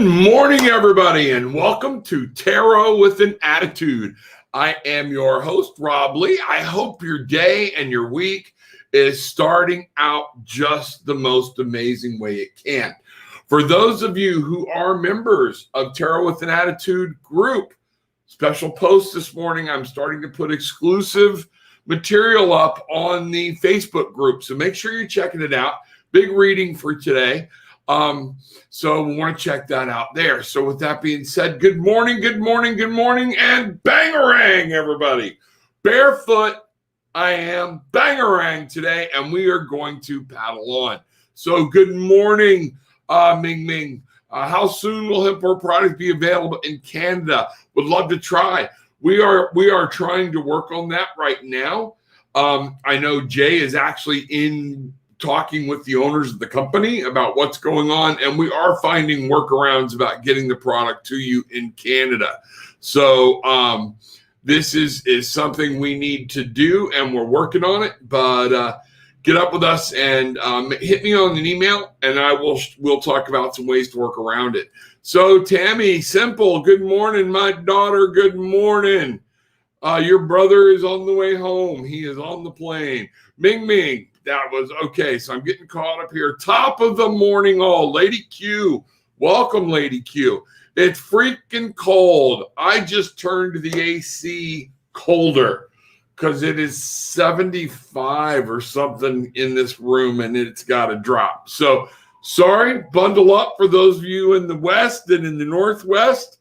Good morning, everybody, and welcome to Tarot with an Attitude. I am your host, Rob Lee. I hope your day and your week is starting out just the most amazing way it can. For those of you who are members of Tarot with an Attitude group, special post this morning, I'm starting to put exclusive material up on the Facebook group, so make sure you're checking it out. Big reading for today. So we want to check that out there. So with that being said, good morning, and bangarang, everybody. Barefoot, I am bangarang today, and we are going to paddle on. So good morning, Ming Ming. How soon will Hipford product be available in Canada? Would love to try. We are trying to work on that right now. I know Jay is actually in talking with the owners of the company about what's going on, and we are finding workarounds about getting the product to you in Canada. So this is something we need to do, and we're working on it. But get up with us and hit me on an email, and we'll talk about some ways to work around it. So Tammy, simple. Good morning, my daughter. Good morning. Your brother is on the way home. He is on the plane. Ming Ming. That was okay. So I'm getting caught up here. Top of the morning, all. Lady Q. Welcome, Lady Q. It's freaking cold. I just turned the AC colder because it is 75 or something in this room, and it's got to drop. So sorry, bundle up for those of you in the West and in the Northwest.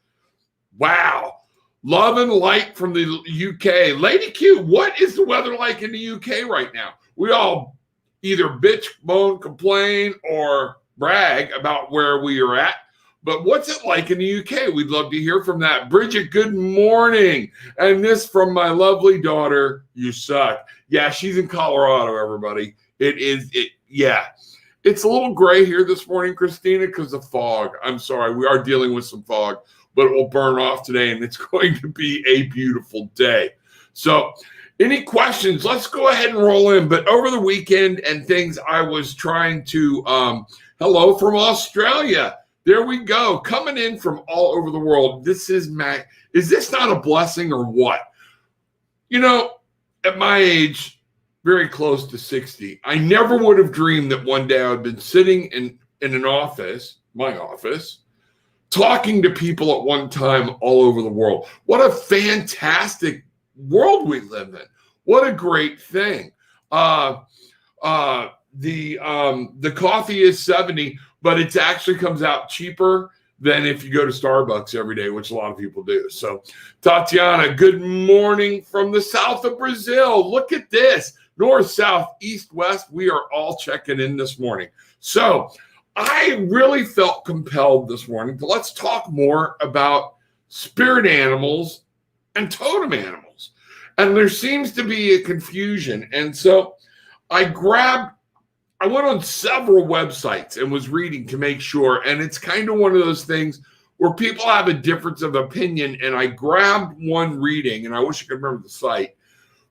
Wow. Love and light from the UK. Lady Q, what is the weather like in the UK right now? We all either bitch, moan, complain, or brag about where we are at. But what's it like in the UK? We'd love to hear from that. Bridget, good morning. And this from my lovely daughter, you suck. Yeah, she's in Colorado, everybody. Yeah. It's a little gray here this morning, Christina, because of fog. I'm sorry. We are dealing with some fog, but it will burn off today, and it's going to be a beautiful day. So any questions? Let's go ahead and roll in. But over the weekend and things, I was trying to, hello from Australia. There we go. Coming in from all over the world. This is Mac. Is this not a blessing or what? You know, at my age, very close to 60, I never would have dreamed that one day I would have been sitting in an office, my office, talking to people at one time all over the world. What a fantastic world we live in. What a great thing. The coffee is $70, but it actually comes out cheaper than if you go to Starbucks every day, which a lot of people do. So Tatiana, good morning from the south of Brazil. Look at this. North, south, east, west. We are all checking in this morning. So I really felt compelled this morning to let's talk more about spirit animals and totem animals. And there seems to be a confusion. And so I went on several websites and was reading to make sure. And it's kind of one of those things where people have a difference of opinion. And I grabbed one reading, and I wish I could remember the site,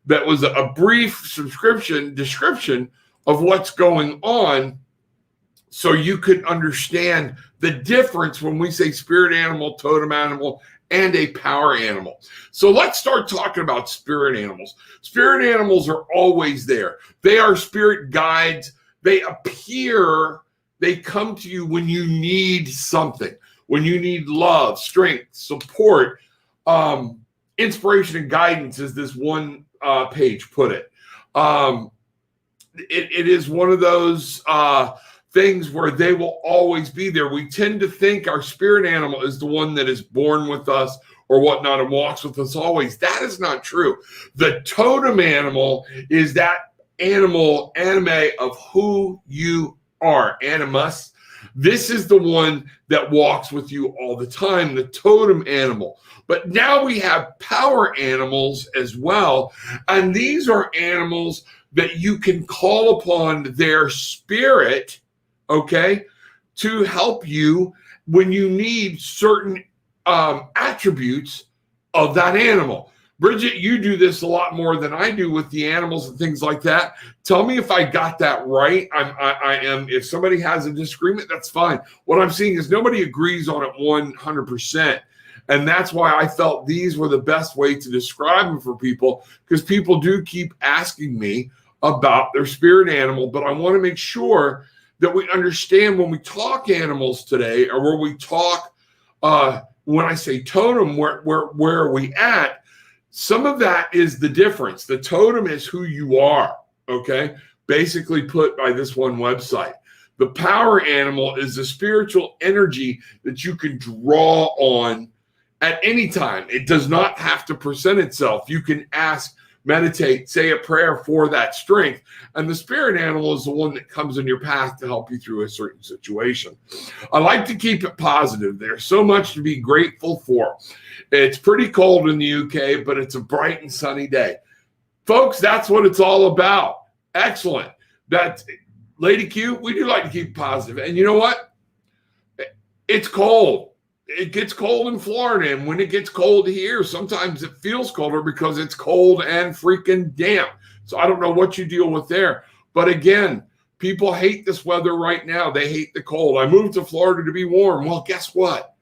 that was a brief description of what's going on, so you could understand the difference when we say spirit animal, totem animal, and a power animal. So let's start talking about spirit animals. Spirit animals are always there. They are spirit guides. They appear, they come to you when you need something, when you need love, strength, support, inspiration, and guidance, as this one page put it. It is one of those things where they will always be there. We tend to think our spirit animal is the one that is born with us or whatnot and walks with us always. That is not true. The totem animal is that anime of who you are, animus. This is the one that walks with you all the time, the totem animal. But now we have power animals as well. And these are animals that you can call upon their spirit, okay, to help you when you need certain attributes of that animal. Bridget, you do this a lot more than I do with the animals and things like that. Tell me if I got that right. I am. If somebody has a disagreement, that's fine. What I'm seeing is nobody agrees on it 100%. And that's why I felt these were the best way to describe them for people, because people do keep asking me about their spirit animal. But I want to make sure that we understand when we talk animals today, or where we talk, when I say totem, where are we at? Some of that is the difference. The totem is who you are, okay? Basically put by this one website. The power animal is the spiritual energy that you can draw on at any time. It does not have to present itself. You can ask, meditate, say a prayer for that strength. And the spirit animal is the one that comes in your path to help you through a certain situation. I like to keep it positive. There's so much to be grateful for. It's pretty cold in the UK, but it's a bright and sunny day. Folks, that's what it's all about. Excellent. That Lady Q, we do like to keep positive. And you know what? It's cold. It gets cold in Florida. And when it gets cold here, sometimes it feels colder because it's cold and freaking damp. So I don't know what you deal with there. But again, people hate this weather right now. They hate the cold. I moved to Florida to be warm. Well, guess what?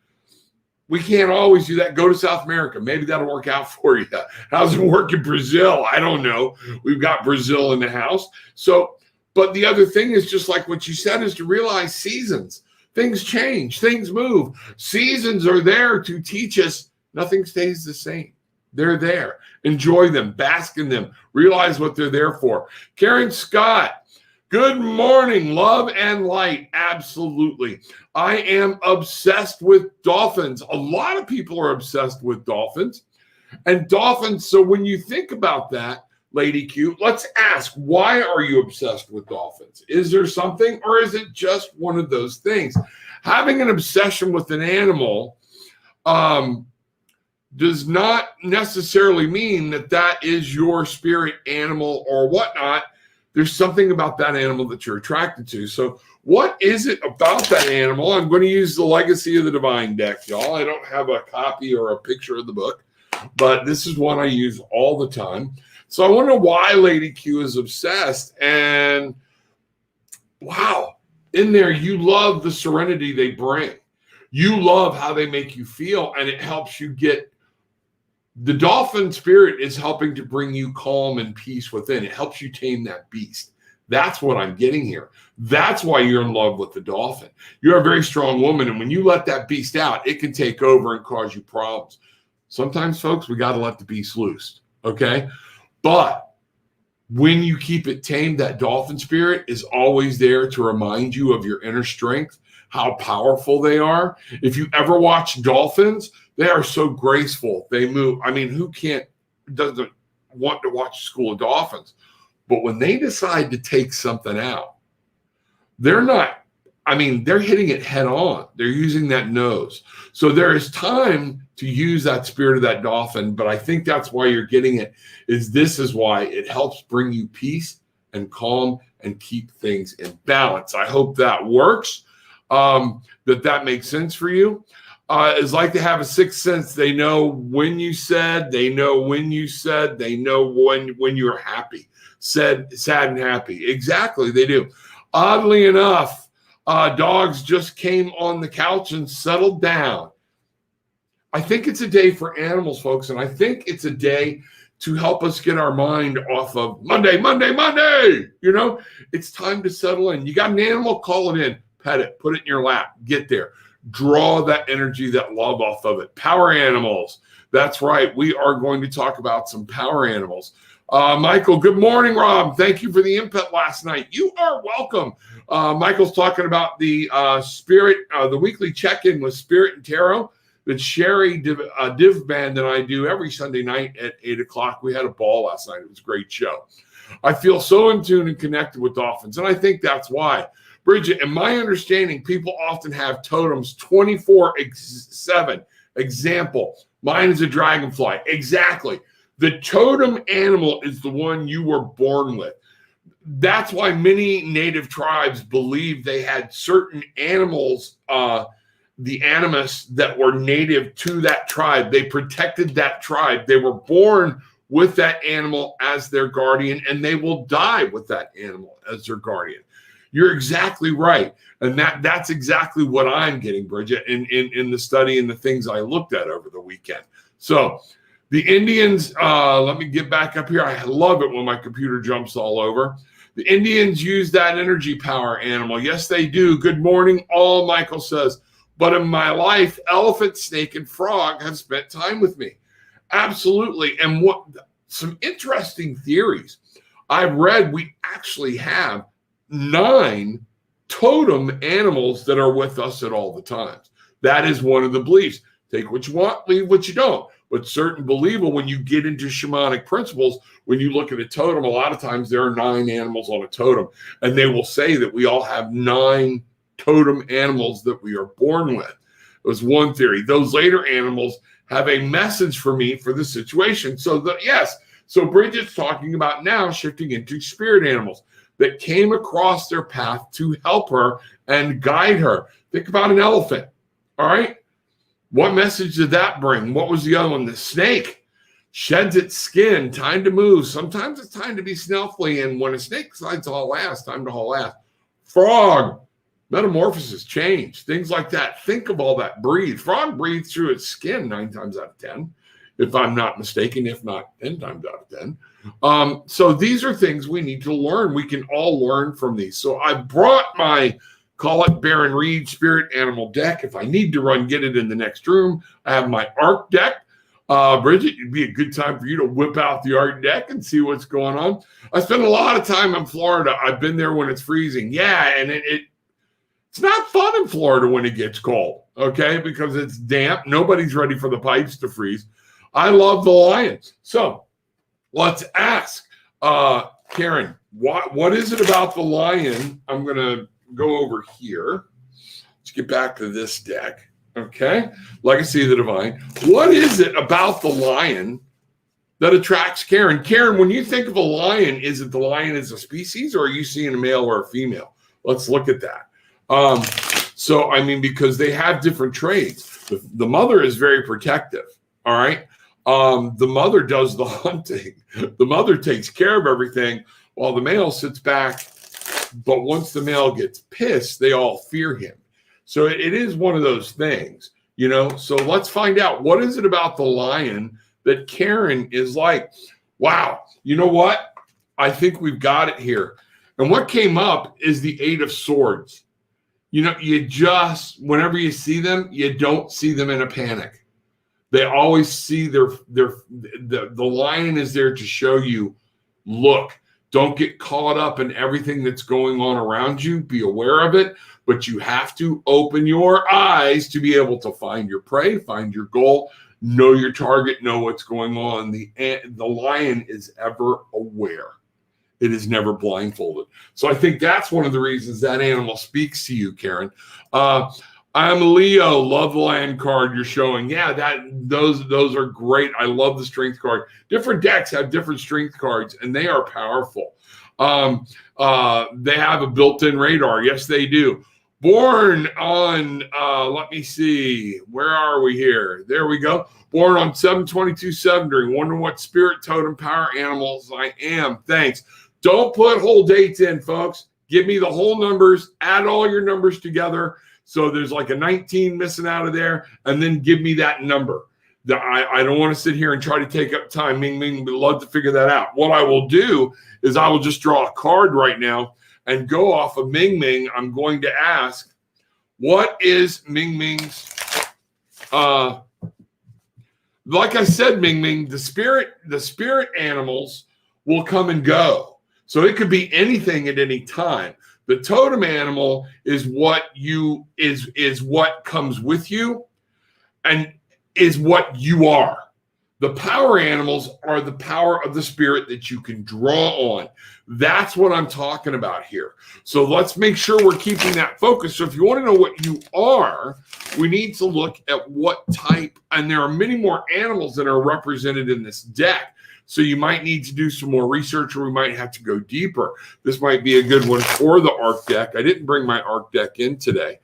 We can't always do that. Go to South America. Maybe that'll work out for you. How's it work in Brazil? I don't know. We've got Brazil in the house. So, but the other thing is, just like what you said, is to realize seasons. Things change. Things move. Seasons are there to teach us nothing stays the same. They're there. Enjoy them. Bask in them. Realize what they're there for. Karen Scott. Good morning, love and light. Absolutely. I am obsessed with dolphins. A lot of people are obsessed with dolphins. And dolphins, so when you think about that, Lady Q, let's ask, why are you obsessed with dolphins? Is there something, or is it just one of those things? Having an obsession with an animal does not necessarily mean that that is your spirit animal or whatnot. There's something about that animal that you're attracted to. So what is it about that animal? I'm going to use the Legacy of the Divine deck, y'all. I don't have a copy or a picture of the book, but this is one I use all the time. So I wonder why Lady Q is obsessed. And wow, in there, you love the serenity they bring. You love how they make you feel, and it helps you get. The dolphin spirit is helping to bring you calm and peace within. It helps you tame that beast. That's what I'm getting here. That's why you're in love with the dolphin. You're a very strong woman, and when you let that beast out, it can take over and cause you problems. Sometimes, folks, we got to let the beast loose, okay? But when you keep it tamed, that dolphin spirit is always there to remind you of your inner strength, how powerful they are. If you ever watch dolphins, they are so graceful. They move. I mean, who doesn't want to watch School of Dolphins? But when they decide to take something out, they're hitting it head on. They're using that nose. So there is time to use that spirit of that dolphin. But I think that's why you're getting it, this is why it helps bring you peace and calm and keep things in balance. I hope that works, that makes sense for you. It's like they have a sixth sense. They know when you said, they know when you said, they know when you're happy, sad and happy. Exactly, they do. Oddly enough, dogs just came on the couch and settled down. I think it's a day for animals, folks, and I think it's a day to help us get our mind off of Monday. You know, it's time to settle in. You got an animal, call it in, pet it, put it in your lap, get there. Draw that energy, that love off of it. Power animals. That's right. We are going to talk about some power animals. Michael, good morning, Rob. Thank you for the input last night. You are welcome. Michael's talking about the spirit, the weekly check-in with Spirit and Tarot that Sherry Div Band and I do every Sunday night at 8 o'clock. We had a ball last night. It was a great show. I feel so in tune and connected with dolphins, and I think that's why. Bridget, in my understanding, people often have totems 24/7. Example, mine is a dragonfly. Exactly. The totem animal is the one you were born with. That's why many native tribes believed they had certain animals the animus that were native to that tribe. They protected that tribe. They were born with that animal as their guardian, and they will die with that animal as their guardian. You're exactly right. And that's exactly what I'm getting, Bridget, in the study and the things I looked at over the weekend. So the Indians, let me get back up here. I love it when my computer jumps all over. The Indians use that energy power animal. Yes, they do. Good morning, all, Michael says. But in my life, elephant, snake, and frog have spent time with me. Absolutely. And what some interesting theories. I've read we actually have 9 totem animals that are with us at all the times. That is one of the beliefs. Take what you want, leave what you don't. But certain believable, when you get into shamanic principles, when you look at a totem, a lot of times there are 9 animals on a totem. And they will say that we all have 9 totem animals that we are born with. It was one theory. Those later animals have a message for me for the situation. So yes, so Bridget's talking about now shifting into spirit animals that came across their path to help her and guide her. Think about an elephant, all right? What message did that bring? What was the other one? The snake sheds its skin, time to move. Sometimes it's time to be stealthy, and when a snake decides to haul ass, time to haul ass. Frog, metamorphosis, change, things like that. Think of all that. Breathe. Frog breathes through its skin 9 times out of 10, if I'm not mistaken, if not 10 times out of 10. So these are things we need to learn. We can all learn from these. So I brought my, call it Baron Reed Spirit Animal deck. If I need to run, get it in the next room. I have my Arc deck. Bridget, it'd be a good time for you to whip out the Arc deck and see what's going on. I spend a lot of time in Florida. I've been there when it's freezing. Yeah, and it's not fun in Florida when it gets cold, okay, because it's damp. Nobody's ready for the pipes to freeze. I love the Lions. So let's ask, Karen, what is it about the lion? I'm going to go over here. Let's get back to this deck, okay? Legacy of the Divine. What is it about the lion that attracts Karen? Karen, when you think of a lion, is it the lion as a species, or are you seeing a male or a female? Let's look at that. So, I mean, because they have different traits. The mother is very protective, all right? The mother does the hunting. The mother takes care of everything while the male sits back. But once the male gets pissed, they all fear him. So it is one of those things, you know? So let's find out, what is it about the lion that Karen is like, wow, you know what? I think we've got it here. And what came up is the 8 of Swords. You know, you just, whenever you see them, you don't see them in a panic. They always see the lion is there to show you, look, don't get caught up in everything that's going on around you. Be aware of it, but you have to open your eyes to be able to find your prey, find your goal, know your target, know what's going on. The lion is ever aware. It is never blindfolded. So I think that's one of the reasons that animal speaks to you, Karen. I'm Leo. Love the lion card you're showing. Yeah, those are great. I love the strength card. Different decks have different strength cards, and they are powerful. They have a built-in radar. Yes, they do. Born on, let me see. Where are we here? There we go. Born on 7/22/70. Wonder what spirit totem power animals I am. Thanks. Don't put whole dates in, folks. Give me the whole numbers. Add all your numbers together. So there's like a 19 missing out of there, and then give me that number. I don't want to sit here and try to take up time. Ming Ming would love to figure that out. What I will do is I will just draw a card right now and go off of Ming Ming. I'm going to ask, what is Ming Ming's, like I said, Ming Ming, the spirit animals will come and go. So it could be anything at any time. The totem animal is what is what comes with you and is what you are. The power animals are the power of the spirit that you can draw on. That's what I'm talking about here. So let's make sure we're keeping that focus. So if you want to know what you are, we need to look at what type, and there are many more animals that are represented in this deck. So you might need to do some more research, or we might have to go deeper. This might be a good one for the Arc deck. I didn't bring my Arc deck in today.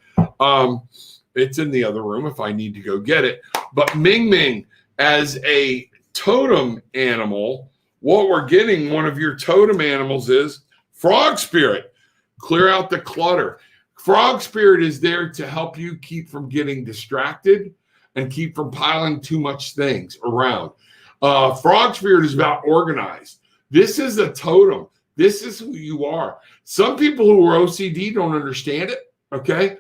It's in the other room if I need to go get it. But Ming Ming, as a totem animal, what we're getting, one of your totem animals is frog spirit. Clear out the clutter. Frog spirit is there to help you keep from getting distracted and keep from piling too much things around. Frog spirit is about organized. This is a totem. This is who you are. Some people who are OCD don't understand it, okay?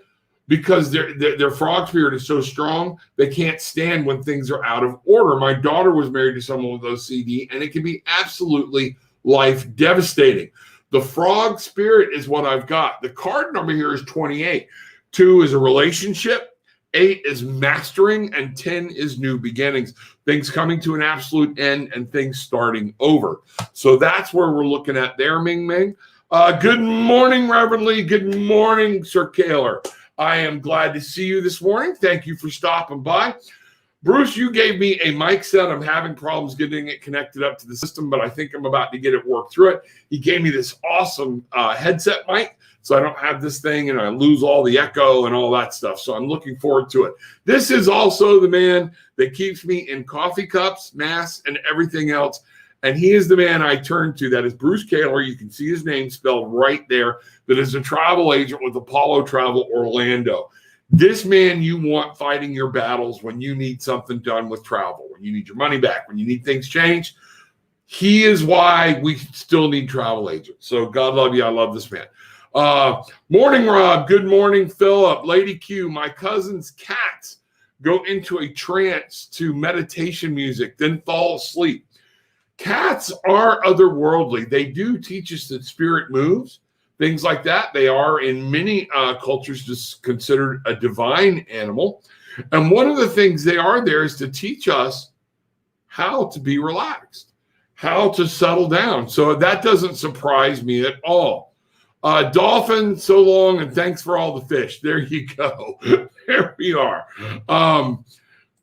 Because their frog spirit is so strong, they can't stand when things are out of order. My daughter was married to someone with OCD, and it can be absolutely life devastating. The frog spirit is what I've got. The card number here is 28. 2 is a relationship. 8 is mastering, and 10 is new beginnings. Things coming to an absolute end and things starting over. So that's where we're looking at there, Ming Ming. Good morning, Reverend Lee. Good morning, Sir Kaler. I am glad to see you this morning. Thank you for stopping by. Bruce, you gave me a mic set. I'm having problems getting it connected up to the system, but I think I'm about to get it worked through it. He gave me this awesome headset mic, so I don't have this thing and I lose all the echo and all that stuff. So I'm looking forward to it. This is also the man that keeps me in coffee cups, masks, and everything else. And he is the man I turn to. That is Bruce Kaler. You can see his name spelled right there. That is a travel agent with Apollo Travel Orlando. This man you want fighting your battles when you need something done with travel, when you need your money back, when you need things changed. He is why we still need travel agents. So God love you. I love this man. Morning, Rob. Good morning, Philip. Lady Q, my cousin's cats go into a trance to meditation music, then fall asleep. Cats are otherworldly. They do teach us that spirit moves. Things like that. They are in many cultures just considered a divine animal. And one of the things they are there is to teach us how to be relaxed, how to settle down. So that doesn't surprise me at all. Dolphin, so long, and thanks for all the fish. There you go. There we are.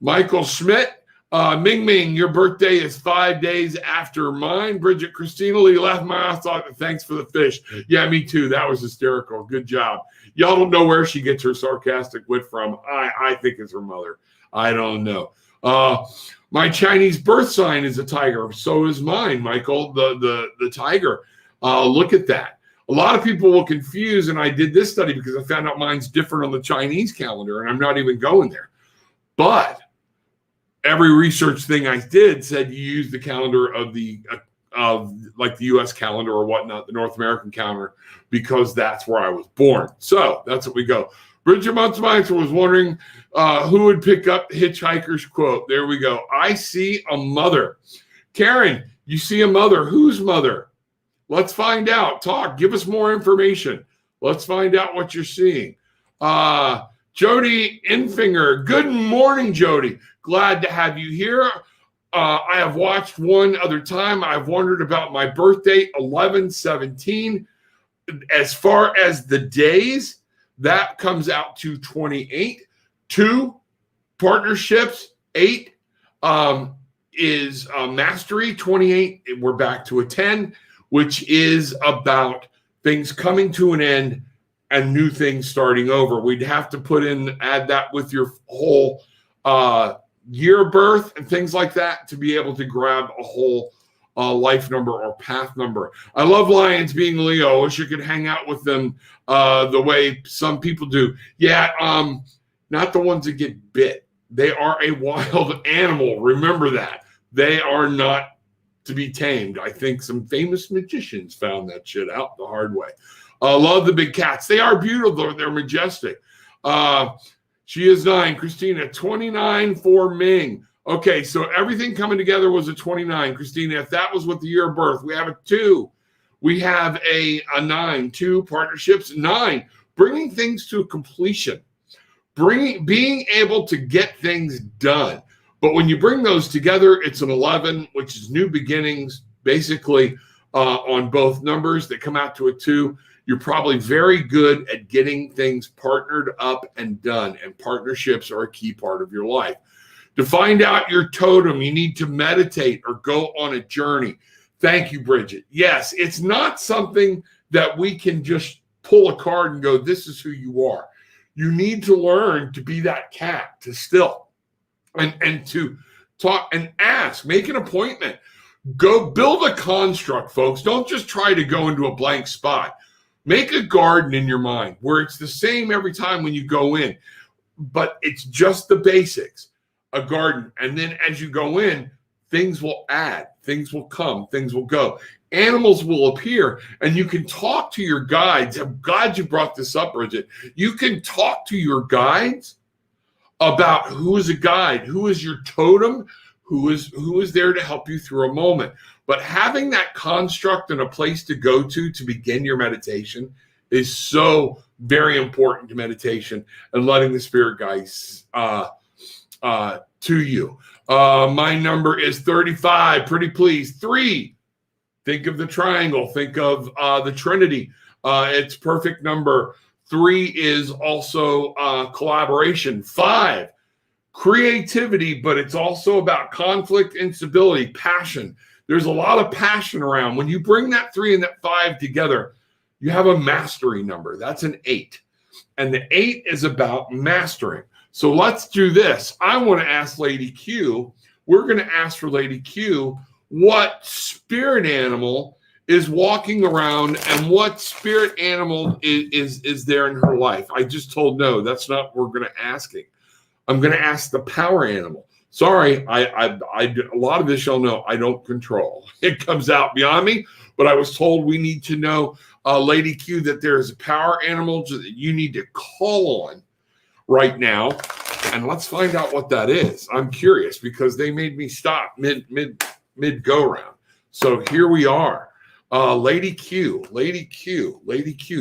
Michael Schmidt. Ming Ming, your birthday is 5 days after mine. Bridget Christina Lee left my house. Thanks for the fish. Yeah, me too. That was hysterical. Good job. Y'all don't know where she gets her sarcastic wit from. I think it's her mother. I don't know. My Chinese birth sign is a tiger. So is mine, Michael, the tiger. Look at that. A lot of people will confuse, and I did this study because I found out mine's different on the Chinese calendar, and I'm not even going there. But every research thing I did said you use the calendar of like the U.S. calendar or whatnot, the North American calendar, because that's where I was born. So that's what we go. Bridget Muntzmeister was wondering who would pick up Hitchhiker's quote. There we go. I see a mother. Karen, you see a mother. Whose mother? Let's find out. Talk. Give us more information. Let's find out what you're seeing. Jody Infinger. Good morning, Jody. Glad to have you here. I have watched one other time. I've wondered about my birthday, 11/17. As far as the days, that comes out to 28. 2 partnerships, 8 is mastery. 28, we're back to a 10, which is about things coming to an end and new things starting over. We'd have to add that with your whole year of birth and things like that to be able to grab a whole life number or path number. I love lions being Leo. I wish you could hang out with them the way some people do. Yeah, not the ones that get bit. They are a wild animal. Remember that. They are not to be tamed. I think some famous magicians found that shit out the hard way. Love the big cats. They are beautiful. They're majestic. She is 9. Christina, 29 for Ming. Okay, so everything coming together was a 29. Christina, if that was with the year of birth, we have a 2. We have a 9. 2 partnerships. 9, bringing things to completion. Being able to get things done. But when you bring those together, it's an 11, which is new beginnings, basically on both numbers that come out to a 2. You're probably very good at getting things partnered up and done, and partnerships are a key part of your life. To find out your totem, you need to meditate or go on a journey. Thank you, Bridget. Yes, it's not something that we can just pull a card and go, this is who you are. You need to learn to be that cat, to still, and to talk and ask, make an appointment. Go build a construct, folks. Don't just try to go into a blank spot. Make a garden in your mind where it's the same every time when you go in, but it's just the basics, a garden. And then as you go in, things will add, things will come, things will go. Animals will appear, and you can talk to your guides. I'm glad you brought this up, Bridget. You can talk to your guides about who is a guide, who is your totem, who is there to help you through a moment. But having that construct and a place to go to begin your meditation is so very important to meditation and letting the spirit guides to you. My number is 35. Pretty please. 3. Think of the triangle. Think of the Trinity. It's perfect number. 3 is also collaboration. 5, creativity, but it's also about conflict, instability, passion. There's a lot of passion around. When you bring that 3 and that 5 together, you have a mastery number. That's an 8. And the 8 is about mastering. So let's do this. I want to ask Lady Q. We're going to ask for Lady Q what spirit animal is walking around and what spirit animal is there in her life. I just told no, that's not what we're going to asking. I'm going to ask the power animal. Sorry, I a lot of this y'all know I don't control. It comes out beyond me, but I was told we need to know, Lady Q, that there is a power animal that you need to call on right now, and let's find out what that is. I'm curious because they made me stop mid go round. So here we are. Lady Q,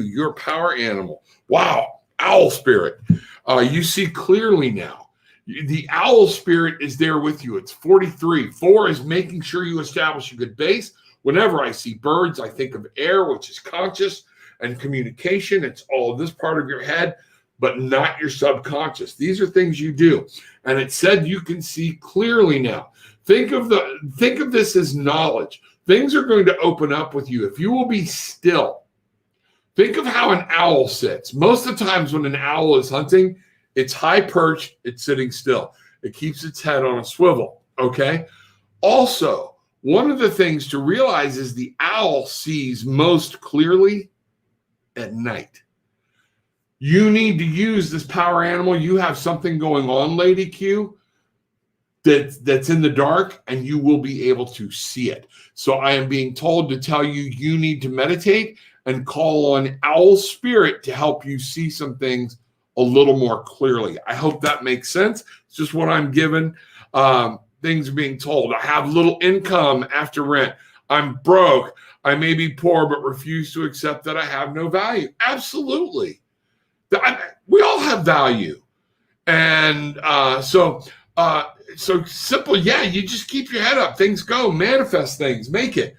your power animal. Wow, owl spirit. You see clearly now. The owl spirit is there with you. It's 43. 4 is making sure you establish a good base. Whenever I see birds, I think of air, which is conscious, and communication. It's all of this part of your head, but not your subconscious. These are things you do. And it said you can see clearly now. Think of this as knowledge. Things are going to open up with you if you will be still. Think of how an owl sits. Most of the times when an owl is hunting, it's high perched, it's sitting still. It keeps its head on a swivel, okay? Also, one of the things to realize is the owl sees most clearly at night. You need to use this power animal. You have something going on, Lady Q, that's in the dark, and you will be able to see it. So I am being told to tell you, you need to meditate and call on owl spirit to help you see some things a little more clearly. I hope that makes sense. It's just what I'm given. Things being told. I have little income after rent. I'm broke. I may be poor, but refuse to accept that I have no value. Absolutely. We all have value. And so simple. Yeah, you just keep your head up. Things go. Manifest things. Make it.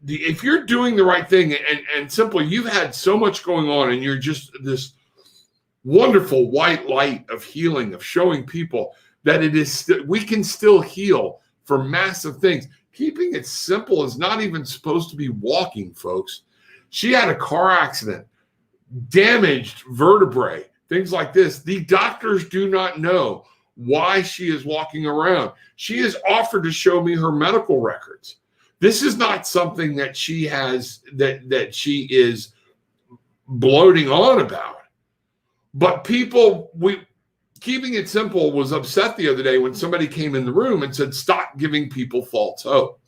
If you're doing the right thing, and simple, you've had so much going on, and you're just this wonderful white light of healing, of showing people that it is we can still heal for massive things. Keeping it simple is not even supposed to be walking, folks. She had a car accident, damaged vertebrae, things like this. The doctors do not know why she is walking around. She has offered to show me her medical records. This is not something that she has, that she is gloating on about. But keeping it simple was upset the other day when somebody came in the room and said, stop giving people false hope.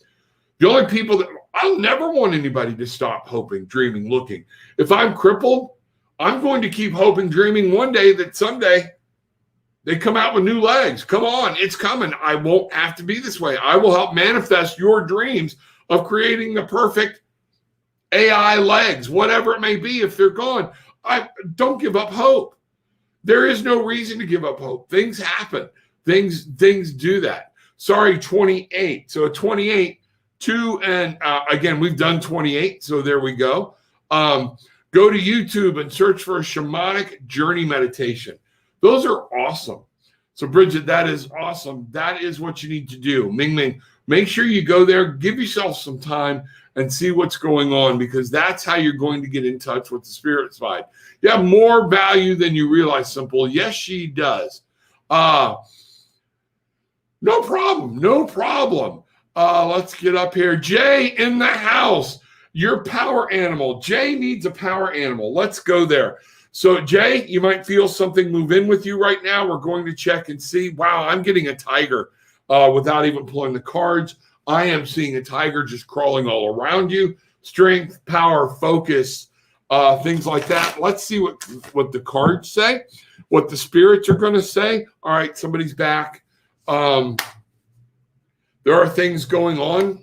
The only people that I'll never want anybody to stop hoping, dreaming, looking. If I'm crippled, I'm going to keep hoping, dreaming one day that someday they come out with new legs. Come on, it's coming. I won't have to be this way. I will help manifest your dreams of creating the perfect AI legs, whatever it may be. If they're gone, don't give up hope. There is no reason to give up hope. Things happen. Things do that. Sorry, 28. So 28, 2, and again, we've done 28. So there we go. Go to YouTube and search for a shamanic journey meditation. Those are awesome. So Bridget, that is awesome. That is what you need to do. Ming Ming, make sure you go there, give yourself some time and see what's going on, because that's how you're going to get in touch with the spirit side. You have more value than you realize, Simple. Yes, she does. No problem. No problem. Let's get up here. Jay in the house. Your power animal. Jay needs a power animal. Let's go there. So, Jay, you might feel something move in with you right now. We're going to check and see. Wow, I'm getting a tiger without even pulling the cards. I am seeing a tiger just crawling all around you. Strength, power, focus, things like that. Let's see what the cards say, what the spirits are going to say. All right, somebody's back. There are things going on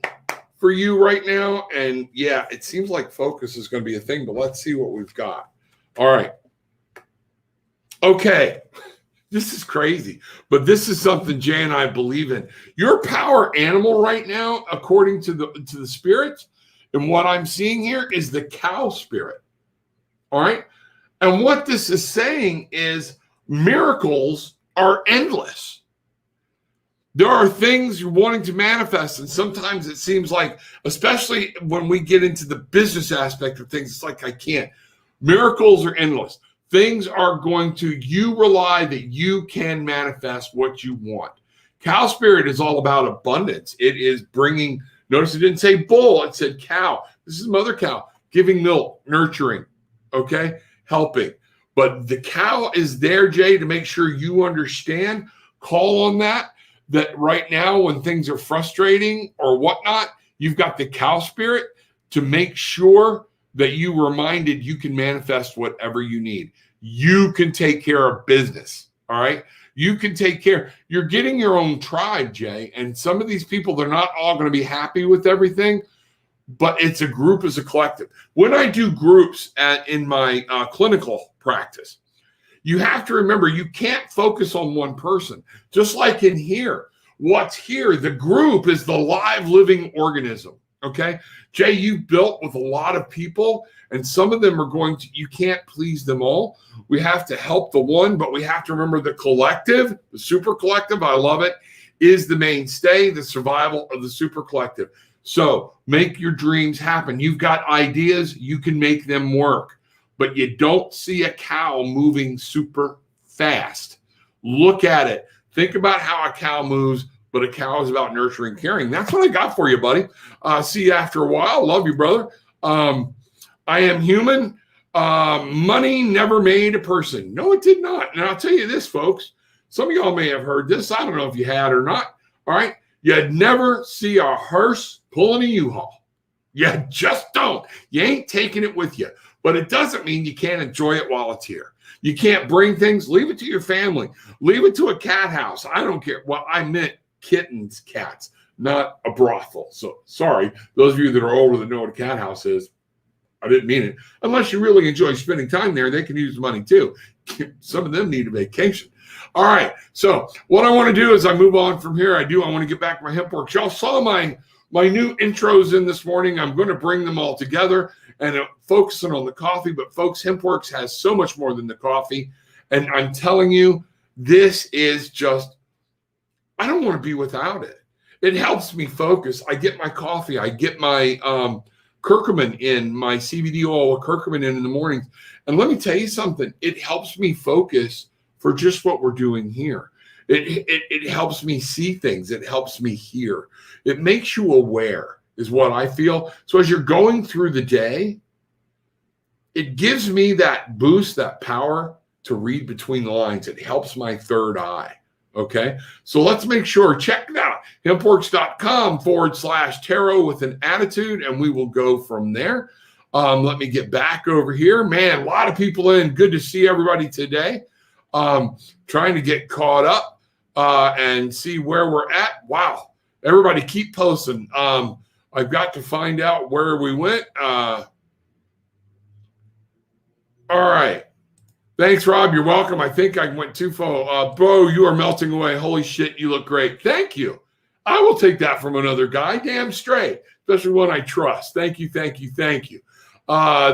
for you right now. And yeah, it seems like focus is going to be a thing, but let's see what we've got. All right. Okay. This is crazy, but this is something Jay and I believe in. Your power animal right now, according to the spirits, and what I'm seeing here is the cow spirit. All right. And what this is saying is miracles are endless. There are things you're wanting to manifest, and sometimes it seems like, especially when we get into the business aspect of things, it's like, I can't. Miracles are endless. Things are going to, you rely that you can manifest what you want. Cow spirit is all about abundance. It is bringing, notice it didn't say bull, it said cow. This is mother cow, giving milk, nurturing, okay, helping. But the cow is there, Jay, to make sure you understand, call on that right now when things are frustrating or whatnot, you've got the cow spirit to make sure that you reminded you can manifest whatever you need. You can take care of business, all right? You can take care. You're getting your own tribe, Jay, and some of these people, they're not all going to be happy with everything, but it's a group as a collective. When I do groups in my clinical practice, you have to remember you can't focus on one person. Just like in here, what's here, the group is the live living organism. Okay, Jay, you built with a lot of people, and some of them are going to, you can't please them all. We have to help the one, but we have to remember the collective, the super collective, I love it, is the mainstay, the survival of the super collective. So make your dreams happen. You've got ideas, you can make them work, but you don't see a cow moving super fast. Look at it. Think about how a cow moves. But a cow is about nurturing, caring. That's what I got for you, buddy. See you after a while. Love you, brother. I am human. Money never made a person. No, it did not. And I'll tell you this, folks. Some of y'all may have heard this. I don't know if you had or not. All right. You'd never see a hearse pulling a U-Haul. You just don't. You ain't taking it with you. But it doesn't mean you can't enjoy it while it's here. You can't bring things. Leave it to your family. Leave it to a cat house. I don't care. Well, I meant kittens, cats, not a brothel. So sorry, those of you that are older that know what a cat house is, I didn't mean it. Unless you really enjoy spending time there, they can use the money too. Some of them need a vacation. All right. So what I want to do as I move on from here, I want to get back to my hemp works. Y'all saw my new intros in this morning. I'm going to bring them all together and focusing on the coffee. But folks, HempWorks has so much more than the coffee. And I'm telling you, this is just, I don't want to be without it. It helps me focus. I get my coffee. I get my curcumin in, my CBD oil with curcumin in the mornings. And let me tell you something. It helps me focus for just what we're doing here. It helps me see things. It helps me hear. It makes you aware is what I feel. So as you're going through the day, it gives me that boost, that power to read between the lines. It helps my third eye. Okay, so let's make sure, check it out, hempworks.com/tarot with an attitude, and we will go from there. Let me get back over here. Man, a lot of people in. Good to see everybody today. Trying to get caught up and see where we're at. Wow, everybody keep posting. I've got to find out where we went. All right. Thanks, Rob. You're welcome. I think I went too far. Bo, you are melting away. Holy shit, you look great. Thank you. I will take that from another guy. Damn straight. Especially one I trust. Thank you, thank you, thank you.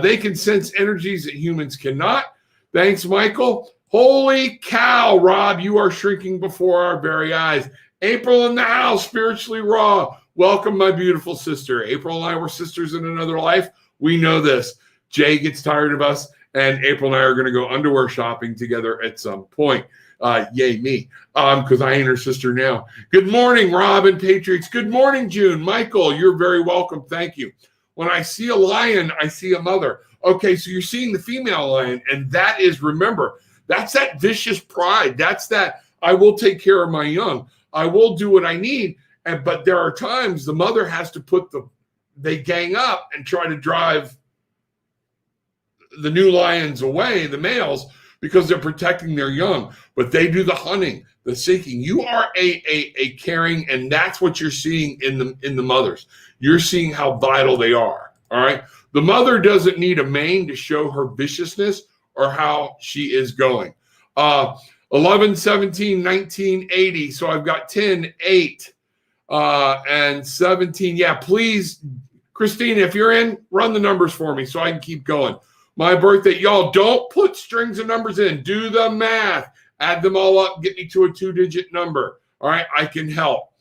They can sense energies that humans cannot. Thanks, Michael. Holy cow, Rob, you are shrinking before our very eyes. April in the house, spiritually raw. Welcome, my beautiful sister. April and I were sisters in another life. We know this. Jay gets tired of us, and April and I are going to go underwear shopping together at some point. Yay me, because I ain't her sister now. Good morning, Robin Patriots. Good morning, June. Michael, you're very welcome. Thank you. When I see a lion, I see a mother. Okay, so you're seeing the female lion, and that is, remember, that's that vicious pride. That's that I will take care of my young. I will do what I need. But there are times the mother has to they gang up and try to drive the new lions away, the males, because they're protecting their young. But they do the hunting, the seeking. You are a caring, and that's what you're seeing in the mothers. You're seeing how vital they are. All right. The mother doesn't need a mane to show her viciousness or how she is going. 11, 17, 19, 80. So I've got 10, 8, and 17. Yeah, please, Christina, if you're in, run the numbers for me so I can keep going. My birthday, y'all, don't put strings of numbers in. Do the math. Add them all up. Get me to a 2-digit number. All right, I can help.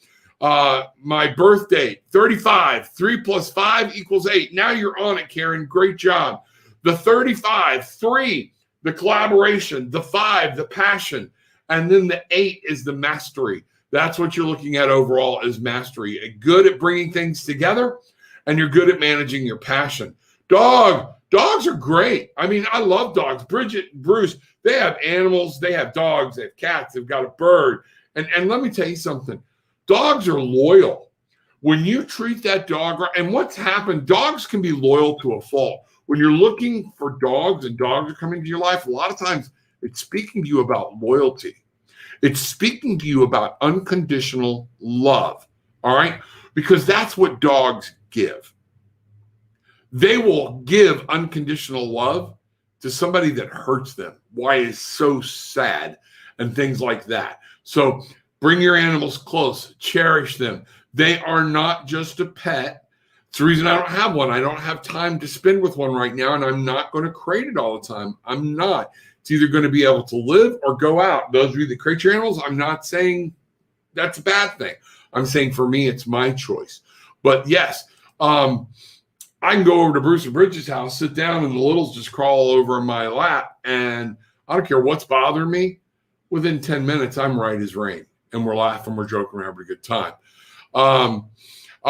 My birthday, 35. 3 plus 5 equals 8. Now you're on it, Karen. Great job. The 35, 3, the collaboration. The 5, the passion. And then the 8 is the mastery. That's what you're looking at overall is mastery. Good at bringing things together, and you're good at managing your passion. Dogs are great. I mean, I love dogs. Bridget, Bruce, they have animals. They have dogs. They have cats. They've got a bird. And let me tell you something. Dogs are loyal. When you treat that dog right, and what's happened, dogs can be loyal to a fault. When you're looking for dogs and dogs are coming to your life, a lot of times it's speaking to you about loyalty. It's speaking to you about unconditional love. All right? Because that's what dogs give. They will give unconditional love to somebody that hurts them. Why is so sad and things like that. So bring your animals close, cherish them. They are not just a pet. It's the reason I don't have one. I don't have time to spend with one right now, and I'm not going to crate it all the time. I'm not. It's either going to be able to live or go out. Those of you that crate your animals, I'm not saying that's a bad thing. I'm saying for me, it's my choice. But yes, I can go over to Bruce and Bridget's house, sit down, and the littles just crawl over in my lap. And I don't care what's bothering me. Within 10 minutes, I'm right as rain. And we're laughing, we're joking, we're having a good time. I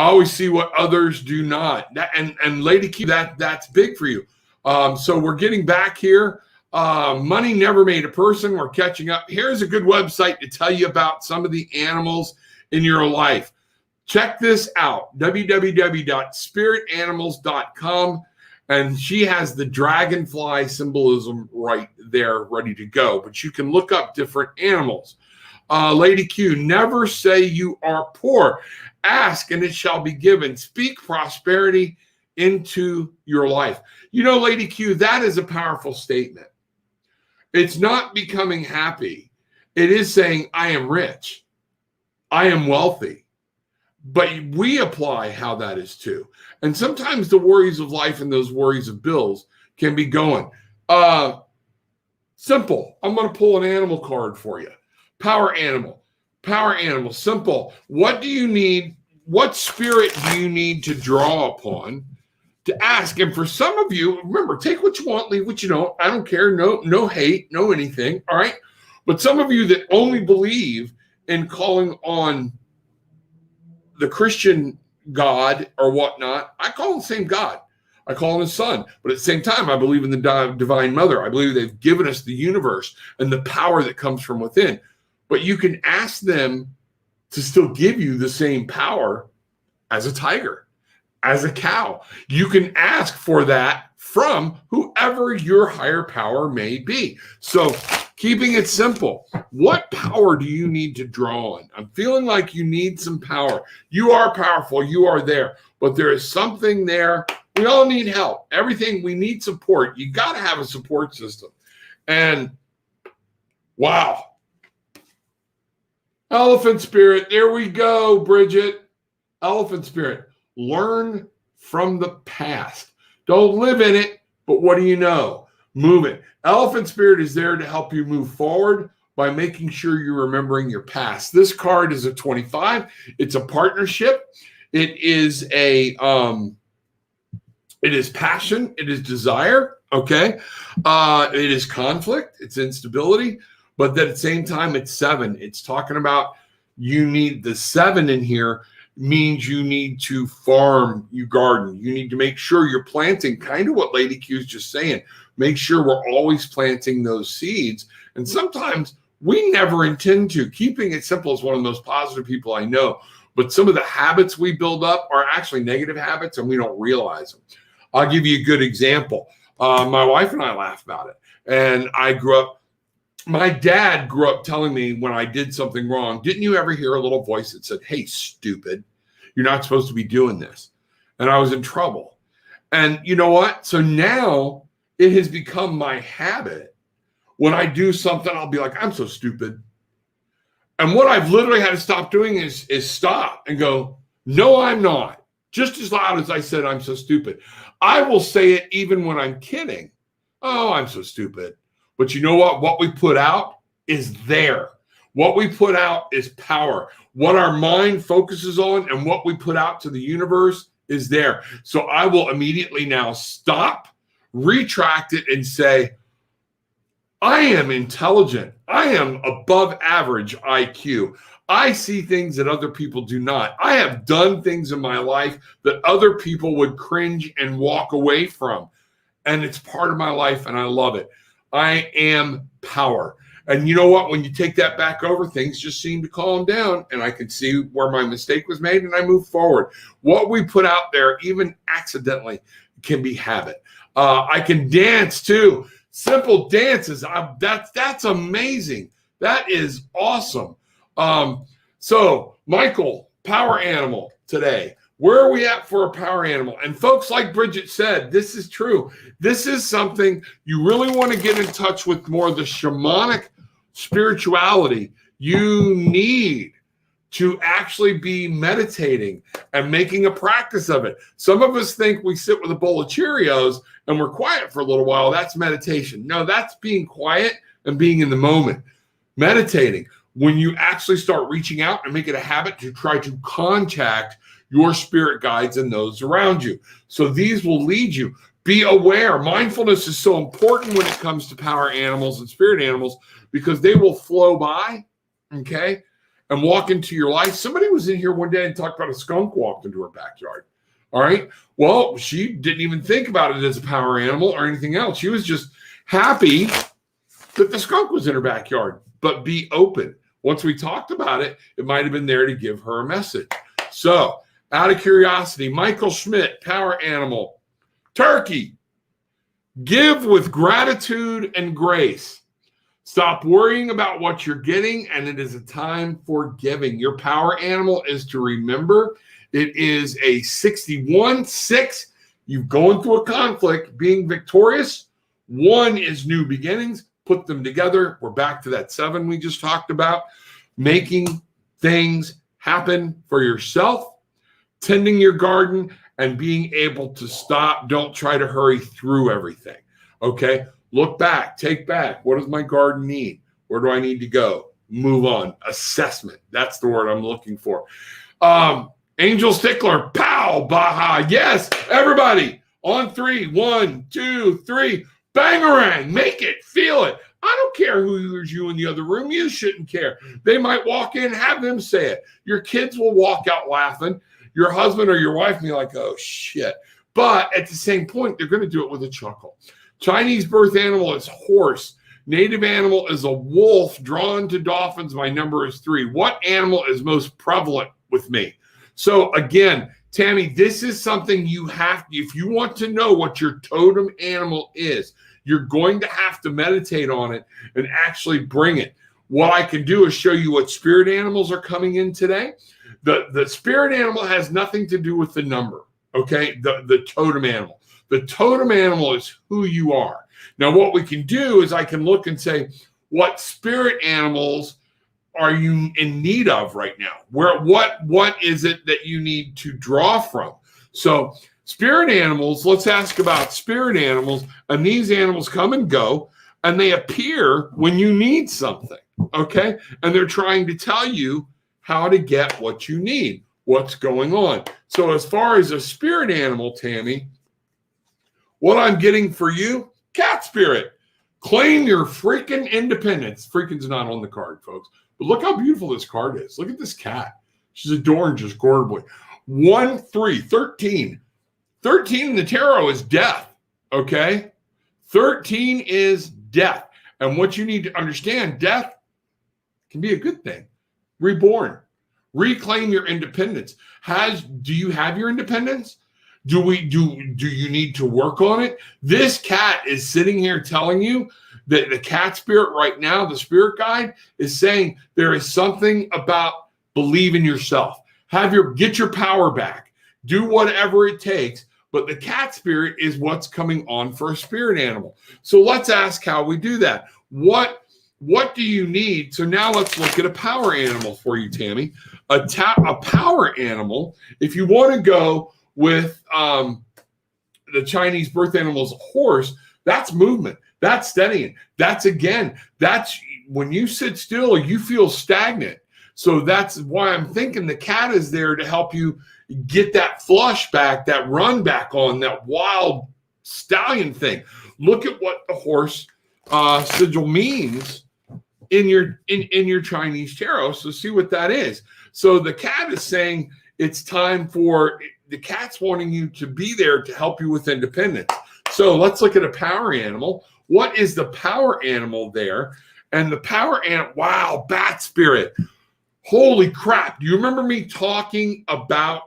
always see what others do not. And Lady Q, that's big for you. So we're getting back here. Money never made a person. We're catching up. Here's a good website to tell you about some of the animals in your life. Check this out, www.spiritanimals.com, and she has the dragonfly symbolism right there ready to go. But you can look up different animals. Lady Q, never say you are poor. Ask and it shall be given. Speak prosperity into your life. You know, Lady Q, that is a powerful statement. It's not becoming happy. It is saying, I am rich. I am wealthy. But we apply how that is too. And sometimes the worries of life and those worries of bills can be going. Simple. I'm going to pull an animal card for you. Power animal. Power animal. Simple. What do you need? What spirit do you need to draw upon to ask? And for some of you, remember, take what you want, leave what you don't. I don't care. No hate, no anything. All right. But some of you that only believe in calling on the Christian God or whatnot, I call him the same God. I call him his son. But at the same time, I believe in the divine mother. I believe they've given us the universe and the power that comes from within. But you can ask them to still give you the same power as a tiger, as a cow. You can ask for that from whoever your higher power may be. So keeping it simple, what power do you need to draw on? I'm feeling like you need some power. You are powerful. You are there. But there is something there. We all need help. Everything, we need support. You got to have a support system. And wow. Elephant spirit. There we go, Bridget. Elephant spirit. Learn from the past. Don't live in it, but what do you know? Move it. Elephant Spirit is there to help you move forward by making sure you're remembering your past. This card is a 25. It's a partnership. It is it is passion. It is desire. Okay. It is conflict. It's instability. But then at the same time, it's 7. It's talking about you need the 7 in here means you need to farm, you garden. You need to make sure you're planting, kind of what Lady Q is just saying. Make sure we're always planting those seeds. And sometimes we never intend to. Keeping it simple is one of the most positive people I know. But some of the habits we build up are actually negative habits and we don't realize them. I'll give you a good example. My wife and I laugh about it. And my dad grew up telling me when I did something wrong, didn't you ever hear a little voice that said, hey, stupid, you're not supposed to be doing this. And I was in trouble. And you know what? So now it has become my habit. When I do something, I'll be like, I'm so stupid. And what I've literally had to stop doing is stop and go, no, I'm not. Just as loud as I said, I'm so stupid. I will say it even when I'm kidding. Oh, I'm so stupid. But you know what? What we put out is there. What we put out is power. What our mind focuses on and what we put out to the universe is there. So I will immediately now stop, retract it, and say, I am intelligent. I am above average IQ. I see things that other people do not. I have done things in my life that other people would cringe and walk away from. And it's part of my life, and I love it. I am power. And you know what? When you take that back over, things just seem to calm down, and I can see where my mistake was made, and I move forward. What we put out there, even accidentally, can be habit. I can dance too. Simple dances. That's amazing. That is awesome. So Michael, power animal today. Where are we at for a power animal? And folks, like Bridget said, this is true. This is something you really want to get in touch with more of the shamanic spirituality. You need to actually be meditating and making a practice of it. Some of us think we sit with a bowl of Cheerios and we're quiet for a little while. That's meditation. No, that's being quiet and being in the moment. Meditating. When you actually start reaching out and make it a habit to try to contact your spirit guides and those around you. So these will lead you. Be aware. Mindfulness is so important when it comes to power animals and spirit animals because they will flow by, okay, and walk into your life. Somebody was in here one day and talked about a skunk walked into her backyard. All right. Well, she didn't even think about it as a power animal or anything else. She was just happy that the skunk was in her backyard. But be open. Once we talked about it, it might have been there to give her a message. So, out of curiosity, Michael Schmidt, power animal, turkey, give with gratitude and grace. Stop worrying about what you're getting, and it is a time for giving. Your power animal is to remember. It is a 61-6. You've gone through a conflict, being victorious. 1 is new beginnings. Put them together. We're back to that 7 we just talked about. Making things happen for yourself, tending your garden, and being able to stop. Don't try to hurry through everything. Okay? Look back. Take back. What does my garden need? Where do I need to go? Move on. Assessment. That's the word I'm looking for. Angel Stickler. Pow. Baha. Yes. Everybody. On 3. 1, 2, 3. Bangarang, make it, feel it. I don't care who hears you in the other room. You shouldn't care. They might walk in, have them say it. Your kids will walk out laughing. Your husband or your wife will be like, oh, shit. But at the same point, they're going to do it with a chuckle. Chinese birth animal is horse. Native animal is a wolf drawn to dolphins. My number is 3. What animal is most prevalent with me? So again, Tammy, this is something you have, if you want to know what your totem animal is, you're going to have to meditate on it and actually bring it. What I can do is show you what spirit animals are coming in today. The spirit animal has nothing to do with the number, okay? The totem animal. The totem animal is who you are. Now, what we can do is I can look and say, what spirit animals are you in need of right now? What is it that you need to draw from? So Spirit animals, let's ask about spirit animals. And these animals come and go, and they appear when you need something, okay? And they're trying to tell you how to get what you need, what's going on. So as far as a spirit animal, Tammy, what I'm getting for you, cat spirit. Claim your freaking independence. Freaking's not on the card, folks. But look how beautiful this card is. Look at this cat. She's adorned just gorgeously. 1, 3, 13. 13 in the tarot is death, okay? 13 is death. And what you need to understand, death can be a good thing. Reborn. Reclaim your independence. Do you have your independence? Do you need to work on it? This cat is sitting here telling you that the cat spirit right now, the spirit guide, is saying there is something about believe in yourself. Get your power back. Do whatever it takes. But the cat spirit is what's coming on for a spirit animal. So let's ask how we do that. What do you need? So now let's look at a power animal for you, Tammy. A power animal, if you want to go with the Chinese birth animal is a horse, that's movement. That's steadying. That's when you sit still, you feel stagnant. So that's why I'm thinking the cat is there to help you get that flush back, that run back on, that wild stallion thing. Look at what the horse sigil means in your Chinese tarot. So see what that is. So the cat is saying it's time for the cat's wanting you to be there to help you with independence. So let's look at a power animal. What is the power animal there? And the power animal, wow, bat spirit. Holy crap. Do you remember me talking about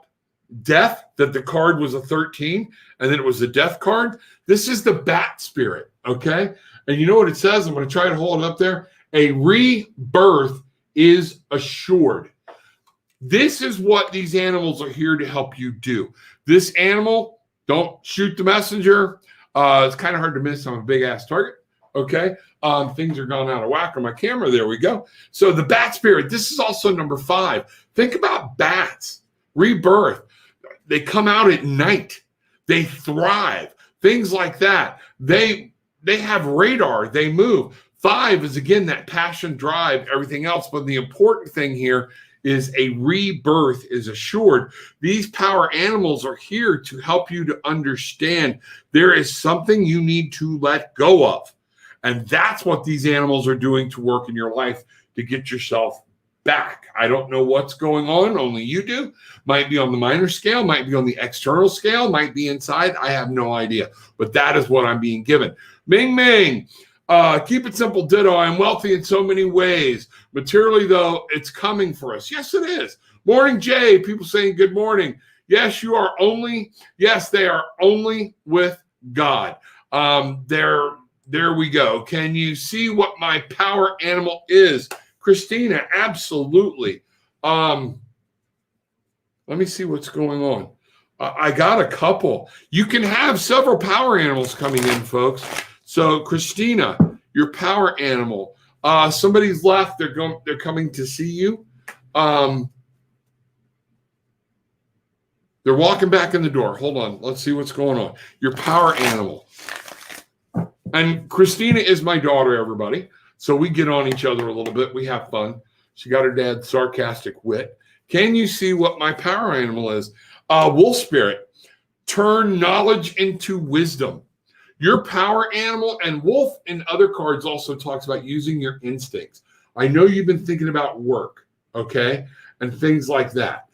death, that the card was a 13 and then it was a death card? This is the bat spirit, okay? And you know what it says? I'm going to try to hold it up there. A rebirth is assured. This is what these animals are here to help you do. This animal, don't shoot the messenger. It's kind of hard to miss on a big-ass target, okay? Things are gone out of whack on my camera. There we go. So the bat spirit, this is also number 5. Think about bats, rebirth. They come out at night. They thrive, things like that. They have radar. They move. 5 is, again, that passion, drive, everything else. But the important thing here is a rebirth is assured. These power animals are here to help you to understand there is something you need to let go of. And that's what these animals are doing to work in your life to get yourself back. I don't know what's going on. Only you do. Might be on the minor scale, might be on the external scale, might be inside. I have no idea. But that is what I'm being given. Ming Ming. Keep it simple, ditto. I'm wealthy in so many ways. Materially, though, it's coming for us. Yes, it is. Morning, Jay. People saying good morning. Yes, you are only. Yes, they are only with God. There we go. Can you see what my power animal is? Christina, absolutely. Let me see what's going on. I got a couple. You can have several power animals coming in, folks. So, Christina, your power animal. Somebody's left. They're coming to see you. They're walking back in the door. Hold on. Let's see what's going on. Your power animal. And Christina is my daughter, everybody. So we get on each other a little bit. We have fun. She got her dad's sarcastic wit. Can you see what my power animal is? Wolf spirit. Turn knowledge into wisdom. Your power animal, and wolf in other cards also talks about using your instincts. I know you've been thinking about work, okay, and things like that.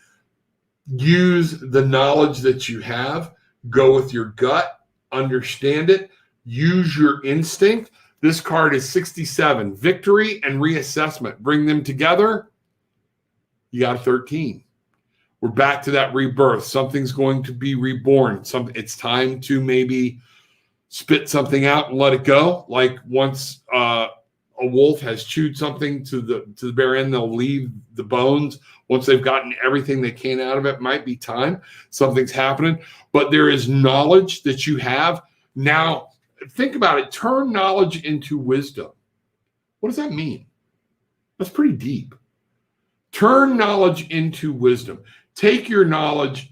Use the knowledge that you have. Go with your gut. Understand it. Use your instinct. This card is 67. Victory and reassessment. Bring them together. You got a 13. We're back to that rebirth. Something's going to be reborn. It's time to maybe spit something out and let it go. Like once a wolf has chewed something to the bare end, they'll leave the bones. Once they've gotten everything they can out of it, might be time. Something's happening. But there is knowledge that you have. Now, think about it. Turn knowledge into wisdom. What does that mean? That's pretty deep. Turn knowledge into wisdom. Take your knowledge